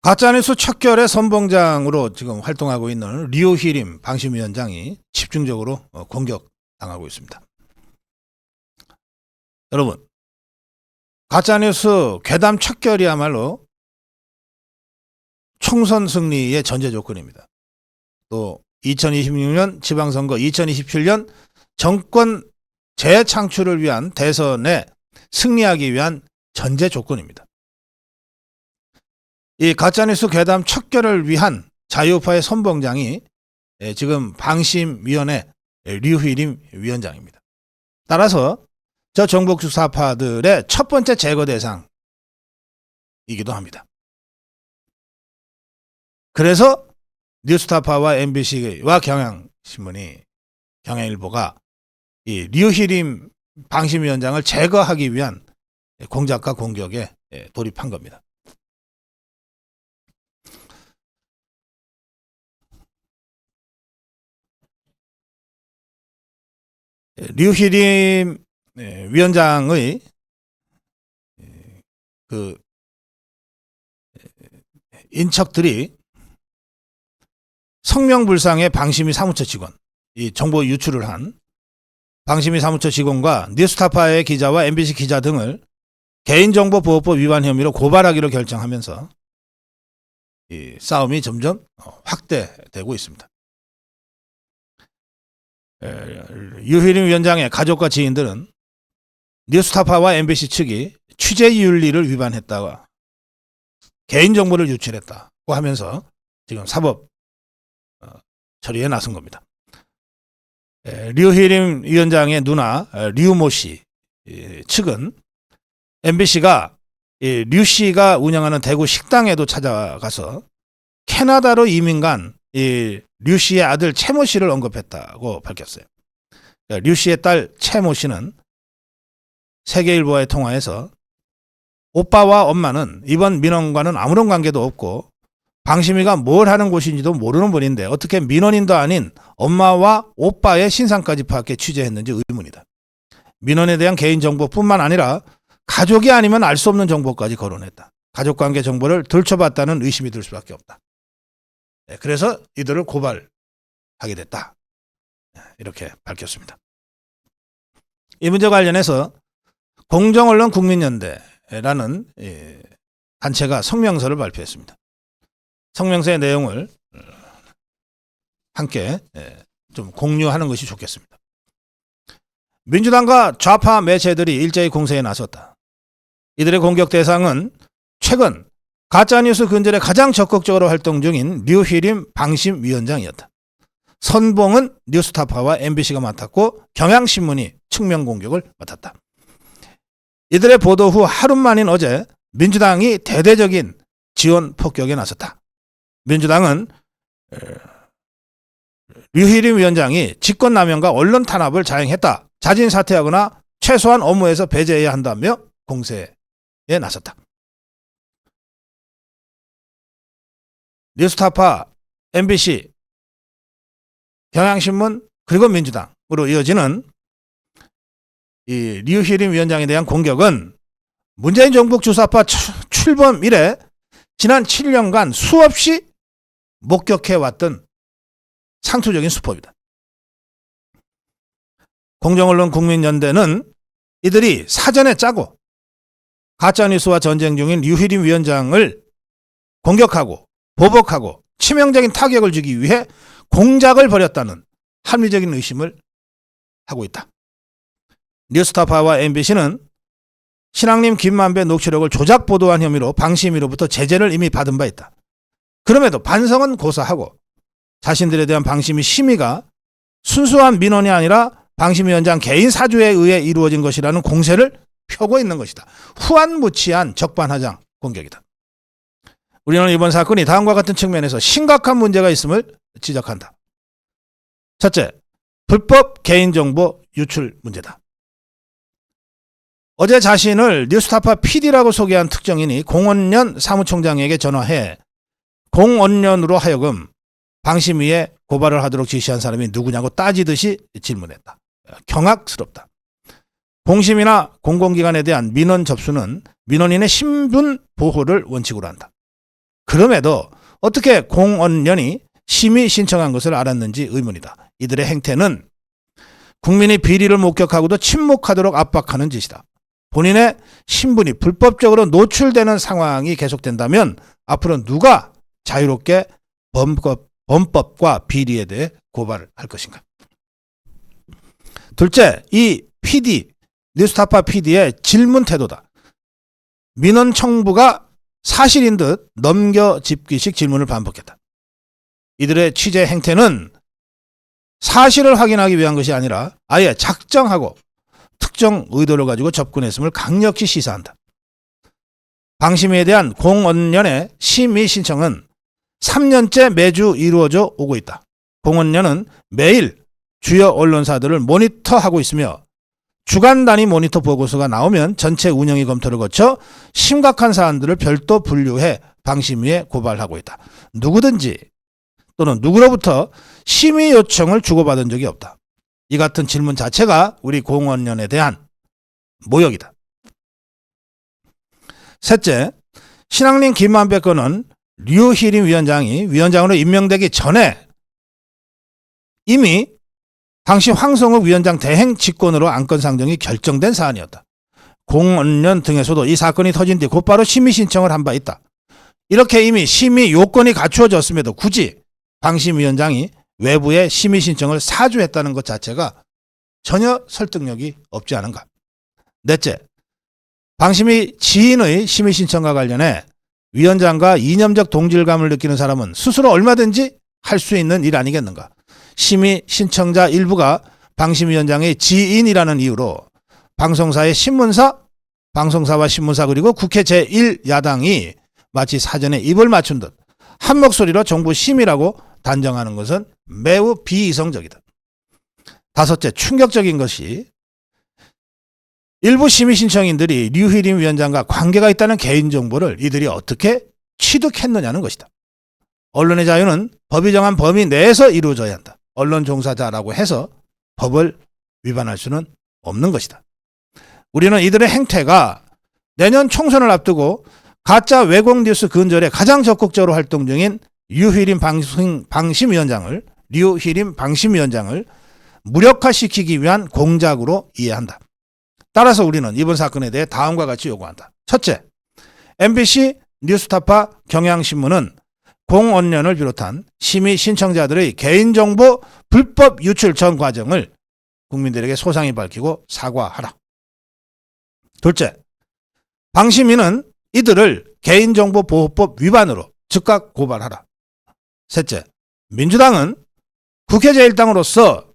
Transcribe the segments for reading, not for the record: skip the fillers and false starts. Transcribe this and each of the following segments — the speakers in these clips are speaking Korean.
가짜뉴스 척결의 선봉장으로 지금 활동하고 있는 류희림 방심위원장이 집중적으로 공격당하고 있습니다. 여러분, 가짜뉴스 괴담 척결이야말로 총선 승리의 전제 조건입니다. 또 2026년 지방선거, 2027년 정권 재창출을 위한 대선에 승리하기 위한 전제 조건입니다. 이 가짜뉴스 괴담 척결을 위한 자유파의 선봉장이 지금 방심위원회 류희림 위원장입니다. 따라서 저 정복 주사파들의 첫 번째 제거 대상이기도 합니다. 그래서 뉴스타파와 MBC와 경향신문이, 경향일보가 이 류희림 방심위원장을 제거하기 위한 공작과 공격에 돌입한 겁니다. 류희림 위원장의 그 인척들이 성명불상의 방심위 사무처 직원, 이 정보 유출을 한 방심위 사무처 직원과 뉴스타파의 기자와 MBC 기자 등을 개인정보보호법 위반 혐의로 고발하기로 결정하면서 이 싸움이 점점 확대되고 있습니다. 류희림 위원장의 가족과 지인들은 뉴스타파와 MBC 측이 취재윤리를 위반했다고, 개인정보를 유출했다고 하면서 지금 사법 처리에 나선 겁니다. 류희림 위원장의 누나 류모 씨 측은 MBC가 류 씨가 운영하는 대구 식당에도 찾아가서 캐나다로 이민 간 류 씨의 아들 채모 씨를 언급했다고 밝혔어요. 류 씨의 딸 채모 씨는 세계일보와의 통화에서 오빠와 엄마는 이번 민원과는 아무런 관계도 없고 방심위가 뭘 하는 곳인지도 모르는 분인데 어떻게 민원인도 아닌 엄마와 오빠의 신상까지 파악해 취재했는지 의문이다. 민원에 대한 개인정보뿐만 아니라 가족이 아니면 알 수 없는 정보까지 거론했다. 가족관계 정보를 들춰봤다는 의심이 들 수밖에 없다. 그래서 이들을 고발하게 됐다. 이렇게 밝혔습니다. 이 문제 관련해서 공정언론 국민연대라는 단체가 성명서를 발표했습니다. 성명서의 내용을 함께 좀 공유하는 것이 좋겠습니다. 민주당과 좌파 매체들이 일제히 공세에 나섰다. 이들의 공격 대상은 최근 가짜뉴스 근절에 가장 적극적으로 활동 중인 류희림 방심위원장이었다. 선봉은 뉴스타파와 MBC가 맡았고 경향신문이 측면 공격을 맡았다. 이들의 보도 후 하루 만인 어제 민주당이 대대적인 지원 폭격에 나섰다. 민주당은 류희림 위원장이 직권남용과 언론 탄압을 자행했다. 자진 사퇴하거나 최소한 업무에서 배제해야 한다며 공세에 나섰다. 뉴스타파, MBC, 경향신문 그리고 민주당으로 이어지는 이 류희림 위원장에 대한 공격은 문재인 정부 주사파 출범 이래 지난 7년간 수없이 목격해왔던 상투적인 수법이다. 공정언론 국민연대는 이들이 사전에 짜고 가짜뉴스와 전쟁 중인 류희림 위원장을 공격하고 보복하고 치명적인 타격을 주기 위해 공작을 벌였다는 합리적인 의심을 하고 있다. 뉴스타파와 MBC는 신앙님 김만배 녹취록을 조작 보도한 혐의로 방심위로부터 제재를 이미 받은 바 있다. 그럼에도 반성은 고사하고 자신들에 대한 방심위 심의가 순수한 민원이 아니라 방심위원장 개인 사주에 의해 이루어진 것이라는 공세를 펴고 있는 것이다. 후안무치한 적반하장 공격이다. 우리는 이번 사건이 다음과 같은 측면에서 심각한 문제가 있음을 지적한다. 첫째, 불법 개인정보 유출 문제다. 어제 자신을 뉴스타파 PD라고 소개한 특정인이 공언련 사무총장에게 전화해 공언련으로 하여금 방심위에 고발을 하도록 지시한 사람이 누구냐고 따지듯이 질문했다. 경악스럽다. 공심이나 공공기관에 대한 민원 접수는 민원인의 신분 보호를 원칙으로 한다. 그럼에도 어떻게 공언련이 심의 신청한 것을 알았는지 의문이다. 이들의 행태는 국민이 비리를 목격하고도 침묵하도록 압박하는 짓이다. 본인의 신분이 불법적으로 노출되는 상황이 계속된다면 앞으로 누가 자유롭게 범법과 비리에 대해 고발을 할 것인가. 둘째, 이 PD, 뉴스타파 PD의 질문 태도다. 민원 청부가 사실인 듯 넘겨짚기식 질문을 반복했다. 이들의 취재 행태는 사실을 확인하기 위한 것이 아니라 아예 작정하고 특정 의도를 가지고 접근했음을 강력히 시사한다. 방심위에 대한 공언련의 심의 신청은 3년째 매주 이루어져 오고 있다. 공언련은 매일 주요 언론사들을 모니터하고 있으며 주간 단위 모니터 보고서가 나오면 전체 운영위 검토를 거쳐 심각한 사안들을 별도 분류해 방심위에 고발하고 있다. 누구든지 또는 누구로부터 심의 요청을 주고받은 적이 없다. 이 같은 질문 자체가 우리 공언련에 대한 모욕이다. 셋째, 신앙린 김만배 건은 류희림 위원장이 위원장으로 임명되기 전에 이미 당시 황성욱 위원장 대행 직권으로 안건 상정이 결정된 사안이었다. 공언련 등에서도 이 사건이 터진 뒤 곧바로 심의 신청을 한 바 있다. 이렇게 이미 심의 요건이 갖추어졌음에도 굳이 방심위원장이 외부의 심의 신청을 사주했다는 것 자체가 전혀 설득력이 없지 않은가. 넷째, 방심위 지인의 심의 신청과 관련해 위원장과 이념적 동질감을 느끼는 사람은 스스로 얼마든지 할 수 있는 일 아니겠는가. 심의 신청자 일부가 방심위원장의 지인이라는 이유로 방송사의 신문사, 방송사와 신문사 그리고 국회 제1야당이 마치 사전에 입을 맞춘 듯 한 목소리로 정부 심의라고 단정하는 것은 매우 비이성적이다. 다섯째, 충격적인 것이 일부 심의 신청인들이 류희림 위원장과 관계가 있다는 개인정보를 이들이 어떻게 취득했느냐는 것이다. 언론의 자유는 법이 정한 범위 내에서 이루어져야 한다. 언론 종사자라고 해서 법을 위반할 수는 없는 것이다. 우리는 이들의 행태가 내년 총선을 앞두고 가짜 왜곡 뉴스 근절에 가장 적극적으로 활동 중인 류희림 방심위원장을 무력화시키기 위한 공작으로 이해한다. 따라서 우리는 이번 사건에 대해 다음과 같이 요구한다. 첫째, MBC, 뉴스타파, 경향신문은 공언련을 비롯한 심의 신청자들의 개인정보 불법 유출 전 과정을 국민들에게 소상히 밝히고 사과하라. 둘째, 방심위는 이들을 개인정보보호법 위반으로 즉각 고발하라. 셋째, 민주당은 국회 제1당으로서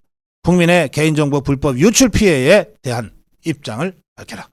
국민의 개인정보 불법 유출 피해에 대한 입장을 밝혀라.